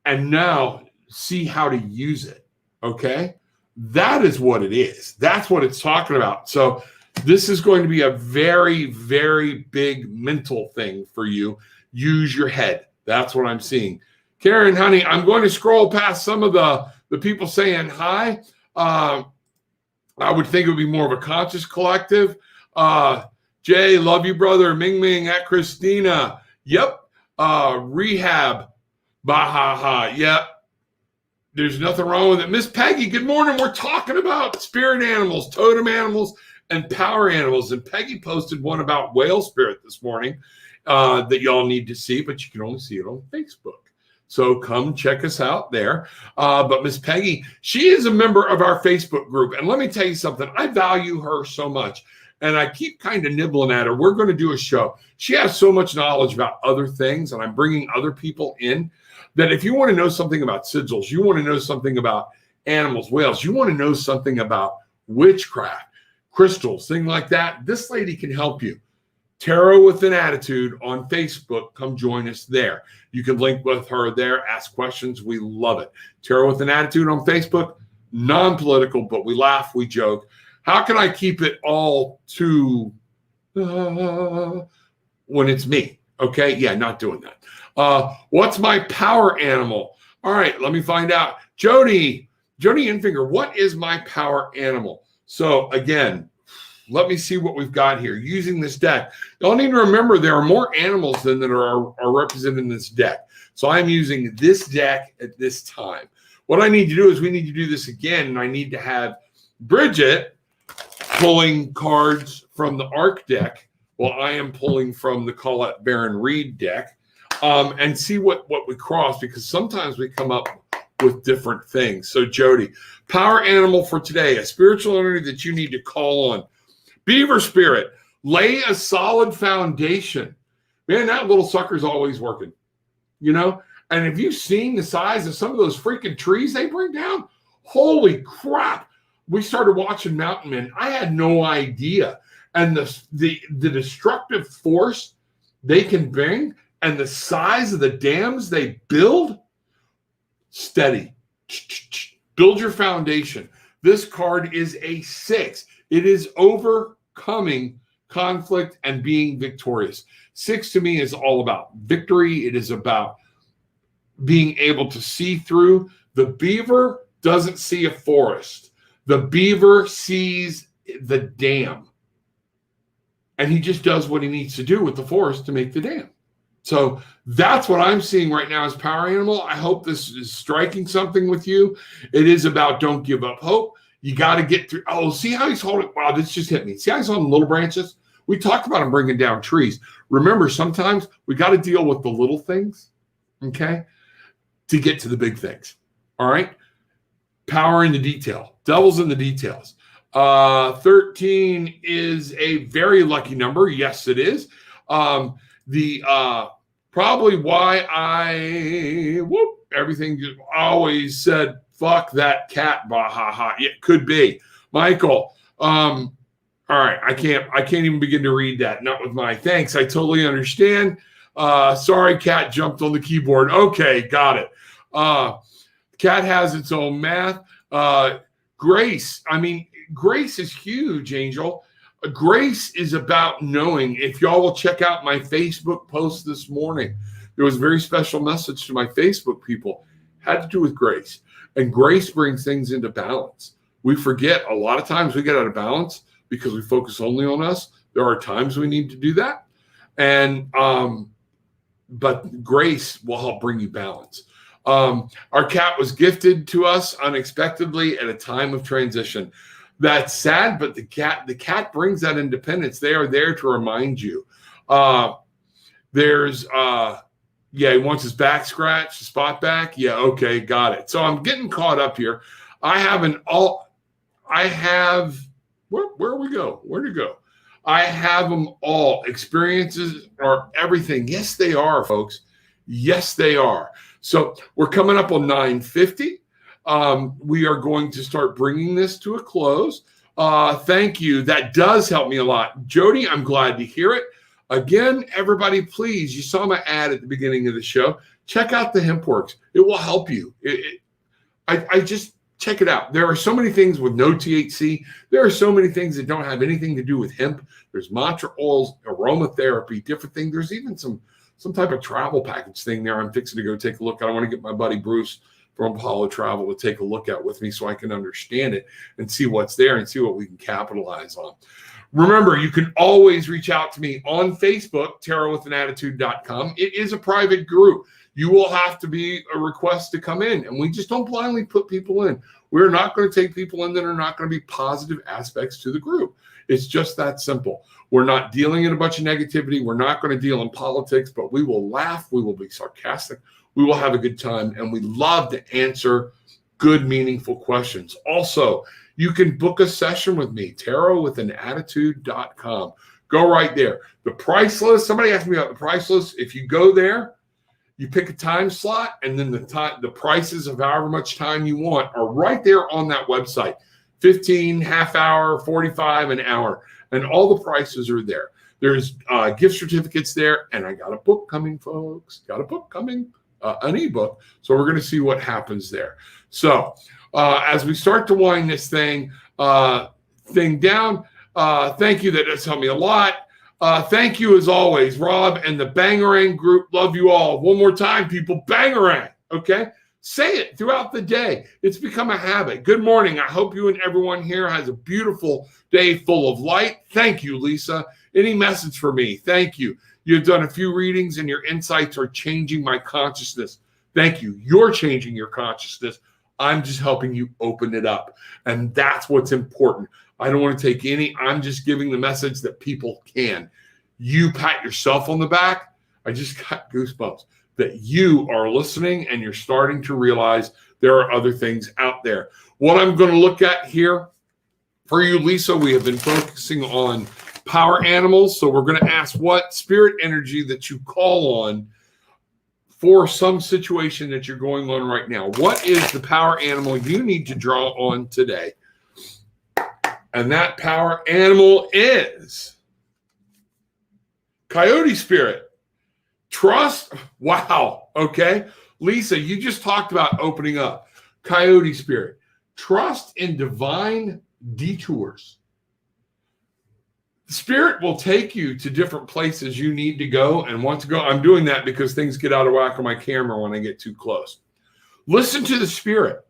and now see how to use it. Okay. That is what it is. That's what it's talking about. So this is going to be a very, very big mental thing for you. Use your head. That's what I'm seeing. Karen, honey, I'm going to scroll past some of the people saying hi. I would think it would be more of a conscious collective. Jay, love you, brother. Ming Ming at Christina. Yep. Rehab. Bahaha. Yep. There's nothing wrong with it. Miss Peggy, good morning. We're talking about spirit animals, totem animals, and power animals. And Peggy posted one about whale spirit this morning that y'all need to see, but you can only see it on Facebook. So come check us out there. But Miss Peggy, she is a member of our Facebook group. And let me tell you something. I value her so much. And I keep kind of nibbling at her. We're going to do a show. She has so much knowledge about other things, and I'm bringing other people in, that if you want to know something about sigils, you want to know something about animals, whales, you want to know something about witchcraft, crystals, things like that, this lady can help you. Tarot with an Attitude on Facebook. Come join us there. You can link with her there, ask questions. We love it. Tarot with an Attitude on Facebook, non-political, but we laugh, we joke. How can I keep it all to when it's me? Okay, yeah, not doing that. What's my power animal? All right, let me find out. Jody Infinger, what is my power animal? So again, let me see what we've got here using this deck. Y'all need to remember there are more animals than that are represented in this deck. So I'm using this deck at this time. What I need to do is we need to do this again, and I need to have Bridget pulling cards from the ARC deck while I am pulling from the Colette Baron Reed deck. And see what we cross, because sometimes we come up with different things. So Jody, power animal for today, a spiritual entity that you need to call on. Beaver spirit, lay a solid foundation. Man, that little sucker's always working, you know? And have you seen the size of some of those freaking trees they bring down? Holy crap. We started watching Mountain Men. I had no idea. And the destructive force they can bring, and the size of the dams they build, steady. Build your foundation. This card is a 6. It is overcoming conflict and being victorious. 6 to me is all about victory. It is about being able to see through. The beaver doesn't see a forest. The beaver sees the dam. And he just does what he needs to do with the forest to make the dam. So that's what I'm seeing right now as power animal. I hope this is striking something with you. It is about don't give up hope. You got to get through. Oh, see how he's holding. Wow, this just hit me. See how he's holding little branches? We talked about him bringing down trees. Remember, sometimes we got to deal with the little things, okay, to get to the big things. All right? Power in the detail. Devil's in the details. 13 is a very lucky number. Yes, it is. Probably why everything just always said, fuck that cat, bahaha. It could be. Michael, all right, I can't even begin to read that. Not with my thanks. I totally understand. Sorry, cat jumped on the keyboard. Okay, got it. Cat has its own math. Grace, grace is huge, Angel. Grace is about knowing. If y'all will check out my Facebook post this morning, there was a very special message to my Facebook people. Had to do with grace. And grace brings things into balance. We forget a lot of times we get out of balance because we focus only on us. There are times we need to do that. And but grace will help bring you balance. Our cat was gifted to us unexpectedly at a time of transition. That's sad, but the cat brings that independence. They are there to remind you. He wants his back scratched, spot back. Yeah, okay, got it. So I'm getting caught up here. Where we go? Where to go? I have them all. Experiences are everything. Yes, they are, folks. Yes, they are. So we're coming up on 9:50. We are going to start bringing this to a close. Thank you. That does help me a lot. Jody, I'm glad to hear it. Again, everybody, please, you saw my ad at the beginning of the show. Check out the HempWorks. It will help you. I just check it out. There are so many things with no THC. There are so many things that don't have anything to do with hemp. There's mantra oils, aromatherapy, different things. There's even some type of travel package thing there I'm fixing to go take a look at. I want to get my buddy Bruce from Apollo Travel to take a look at with me so I can understand it and see what's there and see what we can capitalize on. Remember, you can always reach out to me on Facebook, tarotwithanattitude.com. It is a private group. You will have to be a request to come in, and we just don't blindly put people in. We're not going to take people in that are not going to be positive aspects to the group. It's just that simple. We're not dealing in a bunch of negativity. We're not going to deal in politics, but we will laugh. We will be sarcastic. We will have a good time, and we love to answer good, meaningful questions. Also, you can book a session with me, tarotwithanattitude.com. Go right there. The price list, somebody asked me about the price list. If you go there, you pick a time slot, and then the prices of however much time you want are right there on that website. 15, half hour, 45, an hour, and all the prices are there. There's gift certificates there, and I got a book coming, folks. Got a book coming, an ebook. So we're going to see what happens there. So as we start to wind this thing down, thank you. That does help me a lot. Thank you as always, Rob and the Bangarang group. Love you all. One more time, people. Bangarang. Okay. Say it throughout the day. It's become a habit. Good morning. I hope you and everyone here has a beautiful day full of light. Thank you, Lisa. Any message for me? Thank you. You've done a few readings and your insights are changing my consciousness. Thank you. You're changing your consciousness. I'm just helping you open it up. And that's what's important. I don't want to take I'm just giving the message that people can. You pat yourself on the back. I just got goosebumps that you are listening and you're starting to realize there are other things out there. What I'm going to look at here for you, Lisa, we have been focusing on power animals. So we're going to ask what spirit energy that you call on for some situation that you're going on right now. What is the power animal you need to draw on today? And that power animal is Coyote Spirit. Trust. Wow. Okay. Lisa, you just talked about opening up. Coyote Spirit. Trust in divine detours. The Spirit will take you to different places you need to go and want to go. I'm doing that because things get out of whack on my camera when I get too close. Listen to the Spirit.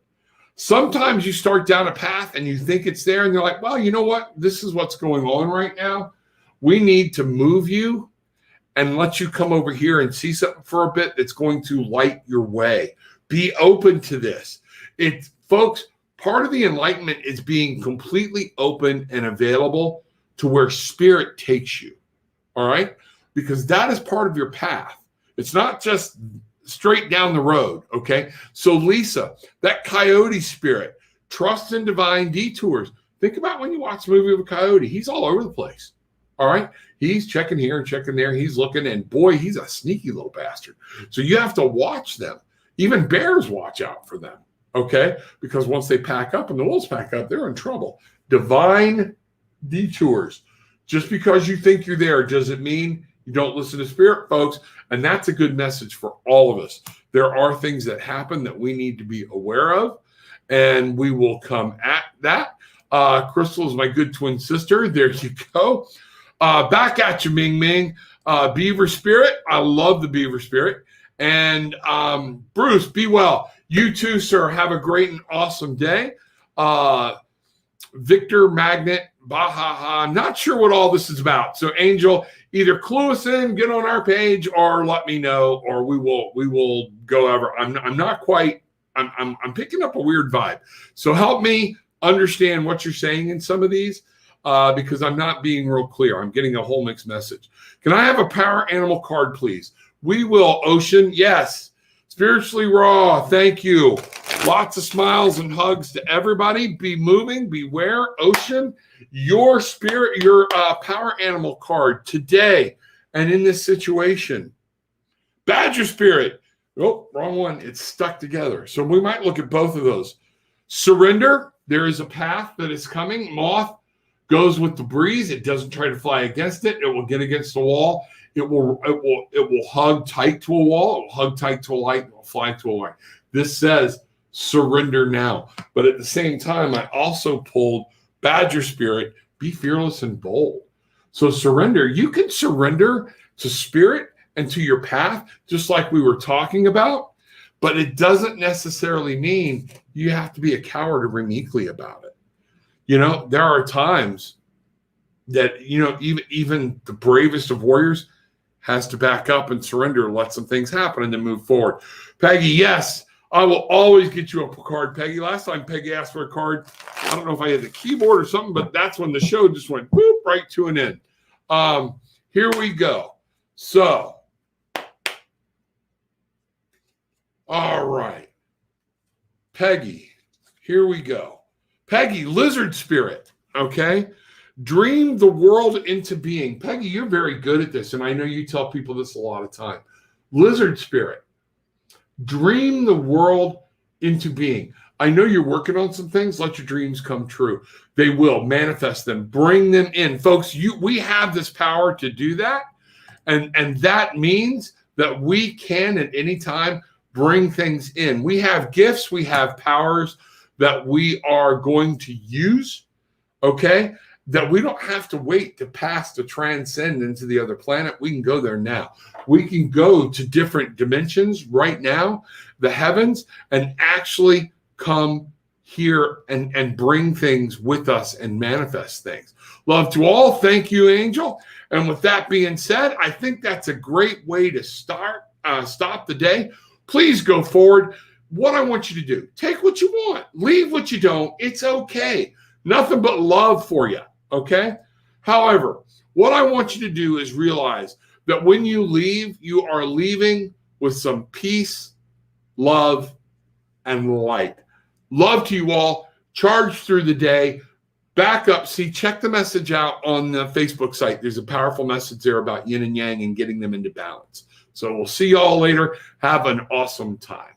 Sometimes you start down a path and you think it's there and you're like, well, you know what? This is what's going on right now. We need to move you and let you come over here and see something for a bit that's going to light your way. Be open to this. Folks, part of the enlightenment is being completely open and available to where Spirit takes you. All right? Because that is part of your path. It's not just straight down the road. Okay? So Lisa, that Coyote Spirit, trust in divine detours. Think about when you watch a movie with a coyote. He's all over the place. All right? He's checking here and checking there. He's looking, and boy, he's a sneaky little bastard. So you have to watch them. Even bears watch out for them. Okay? Because once they pack up and the wolves pack up, they're in trouble. Divine detours. Just because you think you're there doesn't mean you don't listen to Spirit, folks. And that's a good message for all of us. There are things that happen that we need to be aware of, and we will come at that. Crystal is my good twin sister. There you go. Back at you, Ming Ming. Beaver Spirit. I love the Beaver Spirit. And Bruce, be well. You too, sir. Have a great and awesome day. Victor Magnet, Bahaha. I'm not sure what all this is about. So, Angel, either clue us in, get on our page, or let me know, or we will go over. I'm not quite. I'm picking up a weird vibe. So help me understand what you're saying in some of these, because I'm not being real clear. I'm getting a whole mixed message. Can I have a power animal card, please? We will. Ocean, yes. Spiritually raw, thank you. Lots of smiles and hugs to everybody. Be moving, beware. Ocean, your spirit, your power animal card today and in this situation. Badger Spirit. Oh, wrong one. It's stuck together. So we might look at both of those. Surrender. There is a path that is coming. Moth goes with the breeze. It doesn't try to fly against it. It will get against the wall. It will hug tight to a wall. It will hug tight to a light. It will fly to a light. This says surrender now. But at the same time, I also pulled Badger Spirit, be fearless and bold. So surrender. You can surrender to spirit and to your path, just like we were talking about, but it doesn't necessarily mean you have to be a coward or meekly about it. You know, there are times that, you know, even the bravest of warriors has to back up and surrender and let some things happen and then move forward. Peggy, yes, I will always get you a card, Peggy. Last time Peggy asked for a card, I don't know if I had the keyboard or something, but that's when the show just went whoop, right to an end. Here we go. So, all right. Peggy, here we go. Peggy, lizard spirit, okay? Dream the world into being. Peggy, you're very good at this, and I know you tell people this a lot of time. Lizard spirit, dream the world into being. I know you're working on some things. Let your dreams come true. They will. Manifest them. Bring them in. Folks, we have this power to do that, and that means that we can at any time bring things in. We have gifts. We have powers that we are going to use, okay? That we don't have to wait to pass to transcend into the other planet. We can go there now. We can go to different dimensions right now, the heavens, and actually come here and bring things with us and manifest things. Love to all. Thank you, Angel. And with that being said, I think that's a great way to stop the day. Please go forward. What I want you to do, take what you want, leave what you don't. It's okay. Nothing but love for you. Okay. However, what I want you to do is realize that when you leave, you are leaving with some peace, love, and light. Love to you all. Charge through the day. Back up. See, check the message out on the Facebook site. There's a powerful message there about yin and yang and getting them into balance. So we'll see you all later. Have an awesome time.